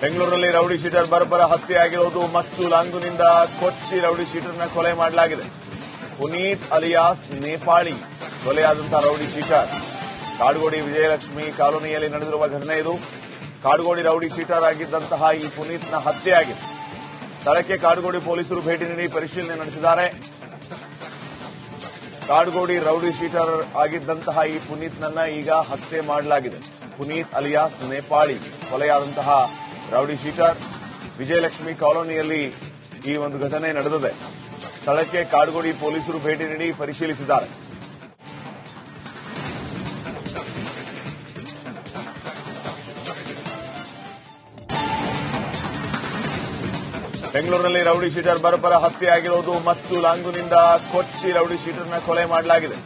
ಬೆಂಗಳೂರಿನಲ್ಲಿ rowdy sheeter ಬರ್ಬರ ಹತ್ಯೆಯಾಗಿರುವುದು ಮಚ್ಚು ಲಾಂಗುನಿಂದ ಕೊಚ್ಚಿ rowdy ಶೀಟರ್ನ ಕೊಲೆ ಮಾಡಲಾಗಿದೆ. ಪುನೀತ್ ಅಲಿಯಾಸ್ ನೇಪಾಳಿ ಕೊಲೆಯಾದಂತಹ ರೌಡಿ ಶೀಟರ್ ಕಾಡುಗೋಡಿ ವಿಜಯಲಕ್ಷ್ಮಿ ಕಾಲೋನಿಯಲ್ಲಿ ನಡೆದಿರುವ ಘಟನೆ ಇದು. ಕಾಡುಗೋಡಿ ರೌಡಿ ಶೀಟರ್ ಆಗಿದ್ದಂತಹ ಈ ಪುನೀತ್ನ ಹತ್ಯೆಯಾಗಿದೆ. ಸ್ಥಳಕ್ಕೆ ಕಾಡುಗೋಡಿ ಪೊಲೀಸರು ಭೇಟಿ ನೀಡಿ ಪರಿಶೀಲನೆ ನಡೆಸಿದ್ದಾರೆ. ಕಾಡುಗೋಡಿ ರೌಡಿ ಶೀಟರ್ ಆಗಿದ್ದಂತಹ ಈ ಪುನೀತ್ನನ್ನ ಈಗ ಹತ್ಯೆ ಮಾಡಲಾಗಿದೆ. ಪುನೀತ್ ಅಲಿಯಾಸ್ ನೇಪಾಳಿ ಕೊಲೆಯಾದಂತಹ ರೌಡಿ ಶೀಟರ್ ವಿಜಯಲಕ್ಷ್ಮಿ ಕಾಲೋನಿಯಲ್ಲಿ ಈ ಒಂದು ಘಟನೆ ನಡೆದಿದೆ. ಸ್ಥಳಕ್ಕೆ ಕಾಡುಗೋಡಿ ಪೊಲೀಸರು ಭೇಟಿ ನೀಡಿ ಪರಿಶೀಲಿಸಿದ್ದಾರೆ. ಬೆಂಗಳೂರಿನಲ್ಲಿ ರೌಡಿ ಶೀಟರ್ ಬರ್ಬರ ಹತ್ಯೆಯಾಗಿರುವುದು ಮಚ್ಚು ಲಾಂಗುನಿಂದ ಕೊಚ್ಚಿ ರೌಡಿ ಶೀಟರ್ನ ಕೊಲೆ ಮಾಡಲಾಗಿದೆ.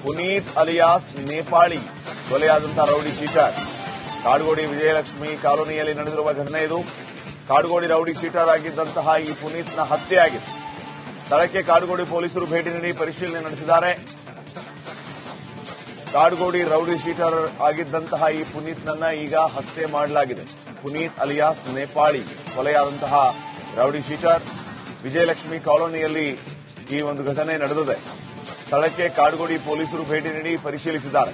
ಪುನೀತ್ ಅಲಿಯಾಸ್ ನೇಪಾಳಿ ಕೊಲೆಯಾದಂತಹ ರೌಡಿ ಶೀಟರ್ ಕಾಡುಗೋಡಿ ವಿಜಯಲಕ್ಷ್ಮಿ ಕಾಲೋನಿಯಲ್ಲಿ ನಡೆದಿರುವ ಘಟನೆ ಇದು. ಕಾಡುಗೋಡಿ ರೌಡಿ ಶೀಟರ್ ಆಗಿದ್ದಂತಹ ಈ ಪುನೀತ್ನ ಹತ್ಯೆಯಾಗಿದೆ. ಸ್ಥಳಕ್ಕೆ ಕಾಡುಗೋಡಿ ಪೊಲೀಸರು ಭೇಟಿ ನೀಡಿ ಪರಿಶೀಲನೆ ನಡೆಸಿದ್ದಾರೆ. ಕಾಡುಗೋಡಿ ರೌಡಿ ಶೀಟರ್ ಆಗಿದ್ದಂತಹ ಈ ಪುನೀತ್ನನ್ನ ಈಗ ಹತ್ಯೆ ಮಾಡಲಾಗಿದೆ. ಪುನೀತ್ ಅಲಿಯಾಸ್ ನೇಪಾಳಿ ಕೊಲೆಯಾದಂತಹ ರೌಡಿ ಶೀಟರ್ ವಿಜಯಲಕ್ಷ್ಮಿ ಕಾಲೋನಿಯಲ್ಲಿ ಈ ಒಂದು ಘಟನೆ ನಡೆದಿದೆ. ಸ್ಥಳಕ್ಕೆ ಕಾಡುಗೋಡಿ ಪೊಲೀಸರು ಭೇಟಿ ನೀಡಿ ಪರಿಶೀಲಿಸಿದ್ದಾರೆ.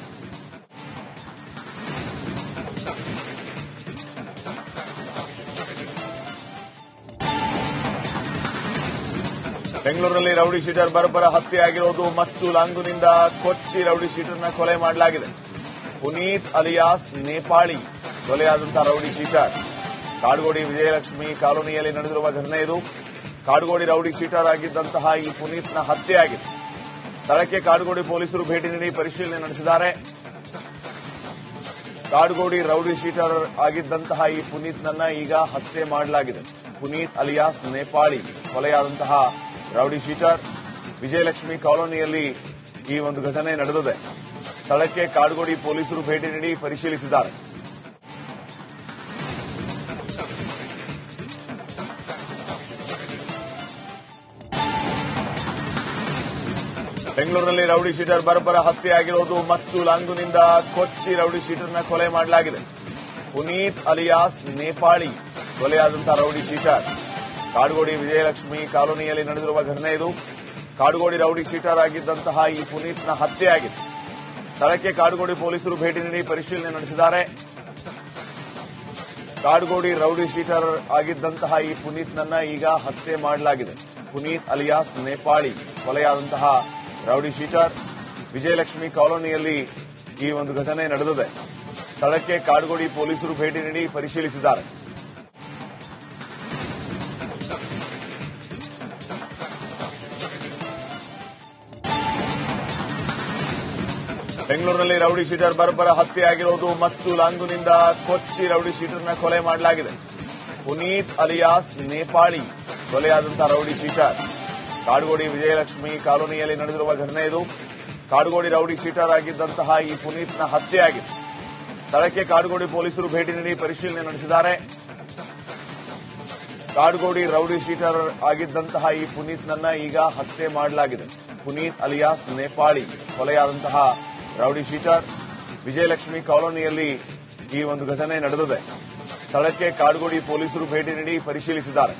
ಬೆಂಗಳೂರಿನಲ್ಲಿ ರೌಡಿ ಶೀಟರ್ ಬರ್ಬರ ಹತ್ಯೆಯಾಗಿರುವುದು ಮಚ್ಚು ಲಾಂಗುನಿಂದ ಕೊಚ್ಚಿ ರೌಡಿ ಶೀಟರ್ನ ಕೊಲೆ ಮಾಡಲಾಗಿದೆ. ಪುನೀತ್ ಅಲಿಯಾಸ್ ನೇಪಾಳಿ ಕೊಲೆಯಾದಂತಹ ರೌಡಿ ಶೀಟರ್ ಕಾಡುಗೋಡಿ ವಿಜಯಲಕ್ಷ್ಮಿ ಕಾಲೋನಿಯಲ್ಲಿ ನಡೆದಿರುವ ಘಟನೆ ಇದು. ಕಾಡುಗೋಡಿ ರೌಡಿ ಶೀಟರ್ ಆಗಿದ್ದಂತಹ ಈ ಪುನೀತ್ನ ಹತ್ಯೆಯಾಗಿದೆ. ಸ್ಥಳಕ್ಕೆ ಕಾಡುಗೋಡಿ ಪೊಲೀಸರು ಭೇಟಿ ನೀಡಿ ಪರಿಶೀಲನೆ ನಡೆಸಿದ್ದಾರೆ. ಕಾಡುಗೋಡಿ ರೌಡಿ ಶೀಟರ್ ಆಗಿದ್ದಂತಹ ಈ ಪುನೀತ್ನನ್ನ ಈಗ ಹತ್ಯೆ ಮಾಡಲಾಗಿದೆ. ಪುನೀತ್ ಅಲಿಯಾಸ್ ನೇಪಾಳಿ ಕೊಲೆಯಾದಂತಹ ರೌಡಿ ಶೀಟರ್ ವಿಜಯಲಕ್ಷ್ಮಿ ಕಾಲೋನಿಯಲ್ಲಿ ಈ ಒಂದು ಘಟನೆ ನಡೆದಿದೆ. ಸ್ಥಳಕ್ಕೆ ಕಾಡುಗೋಡಿ ಪೊಲೀಸರು ಭೇಟಿ ನೀಡಿ ಪರಿಶೀಲಿಸಿದ್ದಾರೆ. ಬೆಂಗಳೂರಿನಲ್ಲಿ ರೌಡಿ ಶೀಟರ್ ಬರ್ಬರ ಹತ್ಯೆಯಾಗಿರುವುದು ಮಚ್ಚು ಲಾಂಗುನಿಂದ ಕೊಚ್ಚಿ ರೌಡಿ ಶೀಟರ್ನ ಕೊಲೆ ಮಾಡಲಾಗಿದೆ. ಪುನೀತ್ ಅಲಿಯಾಸ್ ನೇಪಾಳಿ ಕೊಲೆಯಾದಂತಹ ರೌಡಿ ಶೀಟರ್ ಕಾಡುಗೋಡಿ ವಿಜಯಲಕ್ಷ್ಮಿ ಕಾಲೋನಿಯಲ್ಲಿ ನಡೆದಿರುವ ಘಟನೆ ಇದು. ಕಾಡುಗೋಡಿ ರೌಡಿ ಶೀಟರ್ ಆಗಿದ್ದಂತಹ ಈ ಪುನೀತ್ನ ಹತ್ಯೆಯಾಗಿದೆ. ಸ್ಥಳಕ್ಕೆ ಕಾಡುಗೋಡಿ ಪೊಲೀಸರು ಭೇಟಿ ನೀಡಿ ಪರಿಶೀಲನೆ ನಡೆಸಿದ್ದಾರೆ. ಕಾಡುಗೋಡಿ ರೌಡಿ ಶೀಟರ್ ಆಗಿದ್ದಂತಹ ಈ ಪುನೀತ್ನನ್ನ ಈಗ ಹತ್ಯೆ ಮಾಡಲಾಗಿದೆ. ಪುನೀತ್ ಅಲಿಯಾಸ್ ನೇಪಾಳಿ ಕೊಲೆಯಾದಂತಹ ರೌಡಿ ಶೀಟರ್ ವಿಜಯಲಕ್ಷ್ಮಿ ಕಾಲೋನಿಯಲ್ಲಿ ಈ ಒಂದು ಘಟನೆ ನಡೆದಿದೆ. ಸ್ಥಳಕ್ಕೆ ಕಾಡುಗೋಡಿ ಪೊಲೀಸರು ಭೇಟಿ ನೀಡಿ ಪರಿಶೀಲಿಸಿದ್ದಾರೆ. ಬೆಂಗಳೂರಿನಲ್ಲಿ ರೌಡಿ ಶೀಟರ್ ಬರ್ಬರ ಹತ್ಯೆಯಾಗಿರುವುದು ಮಚ್ಚು ಲಾಂಗುನಿಂದ ಕೊಚ್ಚಿ ರೌಡಿ ಶೀಟರ್ನ ಕೊಲೆ ಮಾಡಲಾಗಿದೆ. ಪುನೀತ್ ಅಲಿಯಾಸ್ ನೇಪಾಳಿ ಕೊಲೆಯಾದಂತಹ ರೌಡಿ ಶೀಟರ್ ಕಾಡುಗೋಡಿ ವಿಜಯಲಕ್ಷ್ಮಿ ಕಾಲೋನಿಯಲ್ಲಿ ನಡೆದಿರುವ ಘಟನೆ ಇದು. ಕಾಡುಗೋಡಿ ರೌಡಿ ಶೀಟರ್ ಆಗಿದ್ದಂತಹ ಈ ಪುನೀತ್ನ ಹತ್ಯೆಯಾಗಿದೆ. ಸ್ಥಳಕ್ಕೆ ಕಾಡುಗೋಡಿ ಪೊಲೀಸರು ಭೇಟಿ ನೀಡಿ ಪರಿಶೀಲನೆ ನಡೆಸಿದ್ದಾರೆ. ಕಾಡುಗೋಡಿ ರೌಡಿ ಶೀಟರ್ ಆಗಿದ್ದಂತಹ ಈ ಪುನೀತ್ನನ್ನ ಈಗ ಹತ್ಯೆ ಮಾಡಲಾಗಿದೆ. ಪುನೀತ್ ಅಲಿಯಾಸ್ ನೇಪಾಳಿ ಕೊಲೆಯಾದಂತಹ ರೌಡಿ ಶೀಟರ್ ವಿಜಯಲಕ್ಷ್ಮಿ ಕಾಲೋನಿಯಲ್ಲಿ ಈ ಒಂದು ಘಟನೆ ನಡೆದಿದೆ. ಸ್ಥಳಕ್ಕೆ ಕಾಡುಗೋಡಿ ಪೊಲೀಸರು ಭೇಟಿ ನೀಡಿ ಪರಿಶೀಲಿಸಿದ್ದಾರೆ.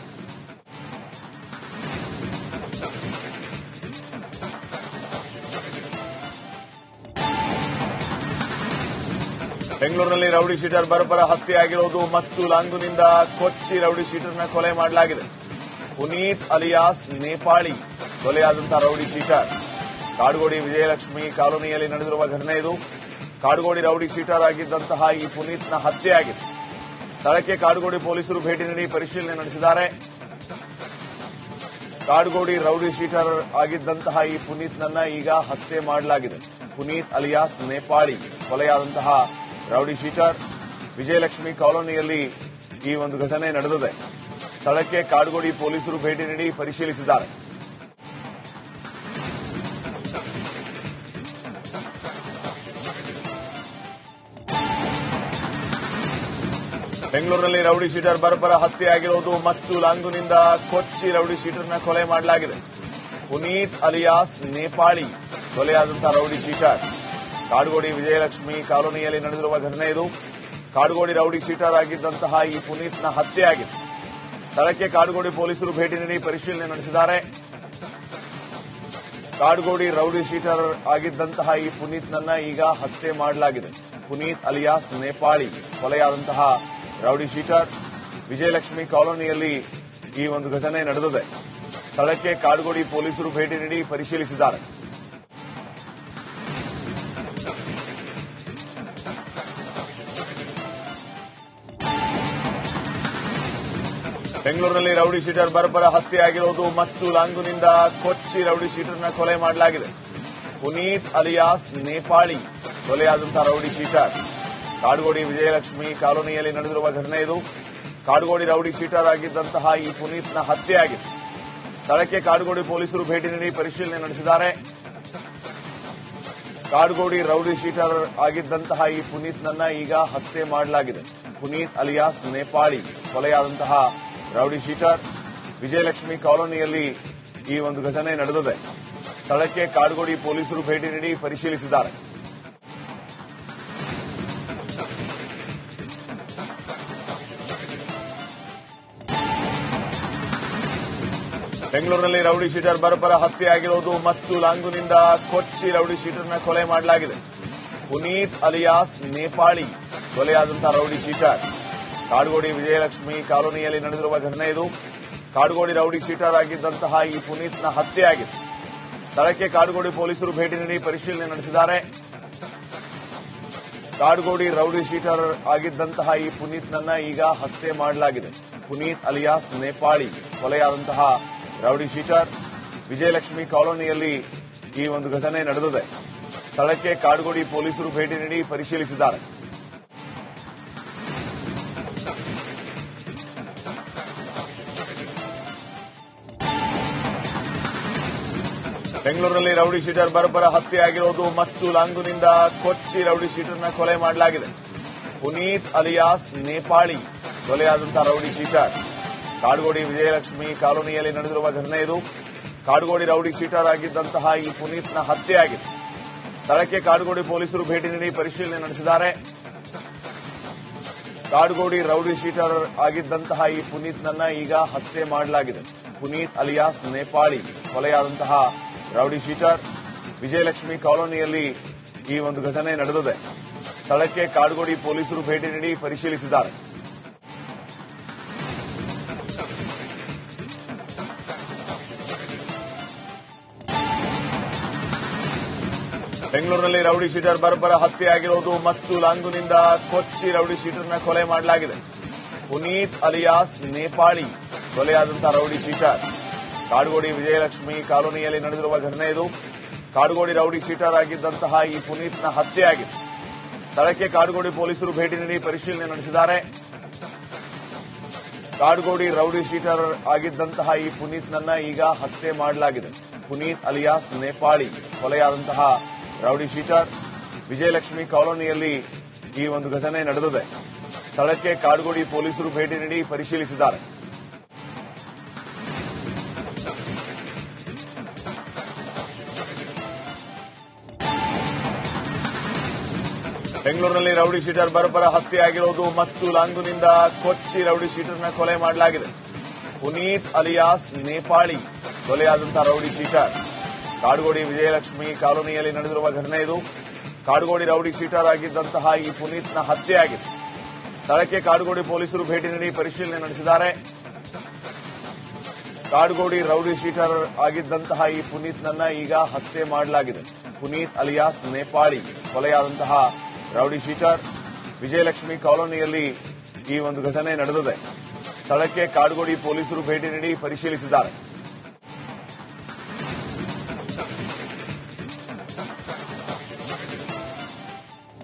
ಬೆಂಗಳೂರಿನಲ್ಲಿ ರೌಡಿ ಶೀಟರ್ ಬರ್ಬರ ಹತ್ಯೆಯಾಗಿರುವುದು ಮಚ್ಚು ಲಾಂಗುನಿಂದ ಕೊಚ್ಚಿ ರೌಡಿ ಶೀಟರ್ನ ಕೊಲೆ ಮಾಡಲಾಗಿದೆ. ಪುನೀತ್ ಅಲಿಯಾಸ್ ನೇಪಾಳಿ ಕೊಲೆಯಾದಂತಹ ರೌಡಿ ಶೀಟರ್ ಕಾಡುಗೋಡಿ ವಿಜಯಲಕ್ಷ್ಮಿ ಕಾಲೋನಿಯಲ್ಲಿ ನಡೆದಿರುವ ಘಟನೆ ಇದು. ಕಾಡುಗೋಡಿ ರೌಡಿ ಶೀಟರ್ ಆಗಿದ್ದಂತಹ ಈ ಪುನೀತ್ನ ಹತ್ಯೆಯಾಗಿದೆ. ಸ್ಥಳಕ್ಕೆ ಕಾಡುಗೋಡಿ ಪೊಲೀಸರು ಭೇಟಿ ನೀಡಿ ಪರಿಶೀಲನೆ ನಡೆಸಿದ್ದಾರೆ. ಕಾಡುಗೋಡಿ ರೌಡಿ ಶೀಟರ್ ಆಗಿದ್ದಂತಹ ಈ ಪುನೀತ್ನನ್ನ ಈಗ ಹತ್ಯೆ ಮಾಡಲಾಗಿದೆ. ಪುನೀತ್ ಅಲಿಯಾಸ್ ನೇಪಾಳಿ ಕೊಲೆಯಾದಂತಹ ರೌಡಿ ಶೀಟರ್ ವಿಜಯಲಕ್ಷ್ಮಿ ಕಾಲೋನಿಯಲ್ಲಿ ಈ ಒಂದು ಘಟನೆ ನಡೆದಿದೆ. ಸ್ಥಳಕ್ಕೆ ಕಾಡುಗೋಡಿ ಪೊಲೀಸರು ಭೇಟಿ ನೀಡಿ ಪರಿಶೀಲಿಸಿದ್ದಾರೆ. ಬೆಂಗಳೂರಿನಲ್ಲಿ ರೌಡಿ ಶೀಟರ್ ಬರ್ಬರ ಹತ್ಯೆಯಾಗಿರುವುದು ಮಚ್ಚು ಲಾಂಗುನಿಂದ ಕೊಚ್ಚಿ ರೌಡಿ ಶೀಟರ್ನ ಕೊಲೆ ಮಾಡಲಾಗಿದೆ. ಪುನೀತ್ ಅಲಿಯಾಸ್ ನೇಪಾಳಿ ಕೊಲೆಯಾದಂತಹ ರೌಡಿ ಶೀಟರ್ ಕಾಡುಗೋಡಿ ವಿಜಯಲಕ್ಷ್ಮಿ ಕಾಲೋನಿಯಲ್ಲಿ ನಡೆದಿರುವ ಘಟನೆ ಇದು. ಕಾಡುಗೋಡಿ ರೌಡಿ ಶೀಟರ್ ಆಗಿದ್ದಂತಹ ಈ ಪುನೀತ್ನ ಹತ್ಯೆಯಾಗಿದೆ. ಸ್ಥಳಕ್ಕೆ ಕಾಡುಗೋಡಿ ಪೊಲೀಸರು ಭೇಟಿ ನೀಡಿ ಪರಿಶೀಲನೆ ನಡೆಸಿದ್ದಾರೆ. ಕಾಡುಗೋಡಿ ರೌಡಿ ಶೀಟರ್ ಆಗಿದ್ದಂತಹ ಈ ಪುನೀತ್ನನ್ನ ಈಗ ಹತ್ಯೆ ಮಾಡಲಾಗಿದೆ. ಪುನೀತ್ ಅಲಿಯಾಸ್ ನೇಪಾಳಿ ಕೊಲೆಯಾದಂತಹ ರೌಡಿ ಶೀಟರ್ ವಿಜಯಲಕ್ಷ್ಮಿ ಕಾಲೋನಿಯಲ್ಲಿ ಈ ಒಂದು ಘಟನೆ ನಡೆದಿದೆ. ಸ್ಥಳಕ್ಕೆ ಕಾಡುಗೋಡಿ ಪೊಲೀಸರು ಭೇಟಿ ನೀಡಿ ಪರಿಶೀಲಿಸಿದ್ದಾರೆ. ಬೆಂಗಳೂರಿನಲ್ಲಿ ರೌಡಿ ಶೀಟರ್ ಬರ್ಬರ ಹತ್ಯೆಯಾಗಿರುವುದು ಮಚ್ಚು ಲಾಂಗುನಿಂದ ಕೊಚ್ಚಿ ರೌಡಿ ಶೀಟರ್ನ ಕೊಲೆ ಮಾಡಲಾಗಿದೆ. ಪುನೀತ್ ಅಲಿಯಾಸ್ ನೇಪಾಳಿ ಕೊಲೆಯಾದಂತಹ ರೌಡಿ ಶೀಟರ್ ಕಾಡುಗೋಡಿ ವಿಜಯಲಕ್ಷ್ಮಿ ಕಾಲೋನಿಯಲ್ಲಿ ನಡೆದಿರುವ ಘಟನೆ ಇದು. ಕಾಡುಗೋಡಿ ರೌಡಿ ಶೀಟರ್ ಆಗಿದ್ದಂತಹ ಈ ಪುನೀತ್ನ ಹತ್ಯೆಯಾಗಿದೆ. ಸ್ಥಳಕ್ಕೆ ಕಾಡುಗೋಡಿ ಪೊಲೀಸರು ಭೇಟಿ ನೀಡಿ ಪರಿಶೀಲನೆ ನಡೆಸಿದ್ದಾರೆ. ಕಾಡುಗೋಡಿ ರೌಡಿ ಶೀಟರ್ ಆಗಿದ್ದಂತಹ ಈ ಪುನೀತ್ನನ್ನ ಈಗ ಹತ್ಯೆ ಮಾಡಲಾಗಿದೆ. ಪುನೀತ್ ಅಲಿಯಾಸ್ ನೇಪಾಳಿ ಕೊಲೆಯಾದಂತಹ ರೌಡಿ ಶೀಟರ್ ವಿಜಯಲಕ್ಷ್ಮಿ ಕಾಲೋನಿಯಲ್ಲಿ ಈ ಒಂದು ಘಟನೆ ನಡೆದಿದೆ. ಸ್ಥಳಕ್ಕೆ ಕಾಡುಗೋಡಿ ಪೊಲೀಸರು ಭೇಟಿ ನೀಡಿ ಪರಿಶೀಲಿಸಿದ್ದಾರೆ. ಬೆಂಗಳೂರಿನಲ್ಲಿ ರೌಡಿ ಶೀಟರ್ ಬರ್ಬರ ಹತ್ಯೆಯಾಗಿರುವುದು ಮಚ್ಚು ಲಾಂಗುನಿಂದ ಕೊಚ್ಚಿ ರೌಡಿ ಶೀಟರ್ನ ಕೊಲೆ ಮಾಡಲಾಗಿದೆ. ಪುನೀತ್ ಅಲಿಯಾಸ್ ನೇಪಾಳಿ ಕೊಲೆಯಾದಂತಹ ರೌಡಿ ಶೀಟರ್ ಕಾಡುಗೋಡಿ ವಿಜಯಲಕ್ಷ್ಮಿ ಕಾಲೋನಿಯಲ್ಲಿ ನಡೆದಿರುವ ಘಟನೆ ಇದು. ಕಾಡುಗೋಡಿ ರೌಡಿ ಶೀಟರ್ ಆಗಿದ್ದಂತಹ ಈ ಪುನೀತ್ನ ಹತ್ಯೆಯಾಗಿದೆ. ಸ್ಥಳಕ್ಕೆ ಕಾಡುಗೋಡಿ ಪೊಲೀಸರು ಭೇಟಿ ನೀಡಿ ಪರಿಶೀಲನೆ ನಡೆಸಿದ್ದಾರೆ. ಕಾಡುಗೋಡಿ ರೌಡಿ ಶೀಟರ್ ಆಗಿದ್ದಂತಹ ಈ ಪುನೀತ್ನನ್ನ ಈಗ ಹತ್ಯೆ ಮಾಡಲಾಗಿದೆ. ಪುನೀತ್ ಅಲಿಯಾಸ್ ನೇಪಾಳಿ ಕೊಲೆಯಾದಂತಹ ರೌಡಿ ಶೀಟರ್ ವಿಜಯಲಕ್ಷ್ಮಿ ಕಾಲೋನಿಯಲ್ಲಿ ಈ ಒಂದು ಘಟನೆ ನಡೆದಿದೆ. ಸ್ಥಳಕ್ಕೆ ಕಾಡುಗೋಡಿ ಪೊಲೀಸರು ಭೇಟಿ ನೀಡಿ ಪರಿಶೀಲಿಸಿದ್ದಾರೆ. ಬೆಂಗಳೂರಿನಲ್ಲಿ ರೌಡಿ ಶೀಟರ್ ಬರ್ಬರ ಹತ್ಯೆಯಾಗಿರುವುದು ಮಚ್ಚು ಲಾಂಗುನಿಂದ ಕೊಚ್ಚಿ ರೌಡಿ ಶೀಟರ್ನ ಕೊಲೆ ಮಾಡಲಾಗಿದೆ. ಪುನೀತ್ ಅಲಿಯಾಸ್ ನೇಪಾಳಿ ಕೊಲೆಯಾದಂತಹ ರೌಡಿ ಶೀಟರ್ ಕಾಡುಗೋಡಿ ವಿಜಯಲಕ್ಷ್ಮಿ ಕಾಲೋನಿಯಲ್ಲಿ ನಡೆದಿರುವ ಘಟನೆ ಇದು. ಕಾಡುಗೋಡಿ ರೌಡಿ ಶೀಟರ್ ಆಗಿದ್ದಂತಹ ಈ ಪುನೀತ್ನ ಹತ್ಯೆಯಾಗಿದೆ. ಸ್ಥಳಕ್ಕೆ ಕಾಡುಗೋಡಿ ಪೊಲೀಸರು ಭೇಟಿ ನೀಡಿ ಪರಿಶೀಲನೆ ನಡೆಸಿದ್ದಾರೆ. ಕಾಡುಗೋಡಿ ರೌಡಿ ಶೀಟರ್ ಆಗಿದ್ದಂತಹ ಈ ಪುನೀತ್ನನ್ನ ಈಗ ಹತ್ಯೆ ಮಾಡಲಾಗಿದೆ. ಪುನೀತ್ ಅಲಿಯಾಸ್ ನೇಪಾಳಿ ಕೊಲೆಯಾದಂತಹ ರೌಡಿ ಶೀಟರ್ ವಿಜಯಲಕ್ಷ್ಮಿ ಕಾಲೋನಿಯಲ್ಲಿ ಈ ಒಂದು ಘಟನೆ ನಡೆದಿದೆ. ಸ್ಥಳಕ್ಕೆ ಕಾಡುಗೋಡಿ ಪೊಲೀಸರು ಭೇಟಿ ನೀಡಿ ಪರಿಶೀಲಿಸಿದ್ದಾರೆ. ಬೆಂಗಳೂರಿನಲ್ಲಿ ರೌಡಿ ಶೀಟರ್ ಬರ್ಬರ ಹತ್ಯೆಯಾಗಿರುವುದು ಮಚ್ಚು ಲಾಂಗುನಿಂದ ಕೊಚ್ಚಿ ರೌಡಿ ಶೀಟರ್ನ ಕೊಲೆ ಮಾಡಲಾಗಿದೆ. ಪುನೀತ್ ಅಲಿಯಾಸ್ ನೇಪಾಳಿ ಕೊಲೆಯಾದಂತಹ ರೌಡಿ ಶೀಟರ್ ಕಾಡುಗೋಡಿ ವಿಜಯಲಕ್ಷ್ಮಿ ಕಾಲೋನಿಯಲ್ಲಿ ನಡೆದಿರುವ ಘಟನೆ ಇದು. ಕಾಡುಗೋಡಿ ರೌಡಿ ಶೀಟರ್ ಆಗಿದ್ದಂತಹ ಈ ಪುನೀತ್ನ ಹತ್ಯೆಯಾಗಿದೆ. ಸ್ಥಳಕ್ಕೆ ಕಾಡುಗೋಡಿ ಪೊಲೀಸರು ಭೇಟಿ ನೀಡಿ ಪರಿಶೀಲನೆ ನಡೆಸಿದ್ದಾರೆ. ಕಾಡುಗೋಡಿ ರೌಡಿ ಶೀಟರ್ ಆಗಿದ್ದಂತಹ ಈ ಪುನೀತ್ನನ್ನ ಈಗ ಹತ್ಯೆ ಮಾಡಲಾಗಿದೆ. ಪುನೀತ್ ಅಲಿಯಾಸ್ ನೇಪಾಳಿ ಕೊಲೆಯಾದಂತಹ ರೌಡಿ ಶೀಟರ್ ವಿಜಯಲಕ್ಷ್ಮಿ ಕಾಲೋನಿಯಲ್ಲಿ ಈ ಒಂದು ಘಟನೆ ನಡೆದಿದೆ. ಸ್ಥಳಕ್ಕೆ ಕಾಡುಗೋಡಿ ಪೊಲೀಸರು ಭೇಟಿ ನೀಡಿ ಪರಿಶೀಲಿಸಿದ್ದಾರೆ. ಬೆಂಗಳೂರಿನಲ್ಲಿ ರೌಡಿ ಶೀಟರ್ ಬರ್ಬರ ಹತ್ಯೆಯಾಗಿರುವುದು ಮಚ್ಚು ಲಾಂಗುನಿಂದ ಕೊಚ್ಚಿ ರೌಡಿ ಶೀಟರ್ನ ಕೊಲೆ ಮಾಡಲಾಗಿದೆ. ಪುನೀತ್ ಅಲಿಯಾಸ್ ನೇಪಾಳಿ ಕೊಲೆಯಾದಂತಹ ರೌಡಿ ಶೀಟರ್ ಕಾಡುಗೋಡಿ ವಿಜಯಲಕ್ಷ್ಮಿ ಕಾಲೋನಿಯಲ್ಲಿ ನಡೆದಿರುವ ಘಟನೆ ಇದು. ಕಾಡುಗೋಡಿ ರೌಡಿ ಶೀಟರ್ ಆಗಿದ್ದಂತಹ ಈ ಪುನೀತ್ನ ಹತ್ಯೆಯಾಗಿದೆ. ಸ್ಥಳಕ್ಕೆ ಕಾಡುಗೋಡಿ ಪೊಲೀಸರು ಭೇಟಿ ನೀಡಿ ಪರಿಶೀಲನೆ ನಡೆಸಿದ್ದಾರೆ. ಕಾಡುಗೋಡಿ ರೌಡಿ ಶೀಟರ್ ಆಗಿದ್ದಂತಹ ಈ ಪುನೀತ್ನನ್ನ ಈಗ ಹತ್ಯೆ ಮಾಡಲಾಗಿದೆ. ಪುನೀತ್ ಅಲಿಯಾಸ್ ನೇಪಾಳಿ ಕೊಲೆಯಾದಂತಹ ರೌಡಿ ಶೀಟರ್ ವಿಜಯಲಕ್ಷ್ಮಿ ಕಾಲೋನಿಯಲ್ಲಿ ಈ ಒಂದು ಘಟನೆ ನಡೆದಿದೆ. ಸ್ಥಳಕ್ಕೆ ಕಾಡುಗೋಡಿ ಪೊಲೀಸರು ಭೇಟಿ ನೀಡಿ ಪರಿಶೀಲಿಸಿದ್ದಾರೆ.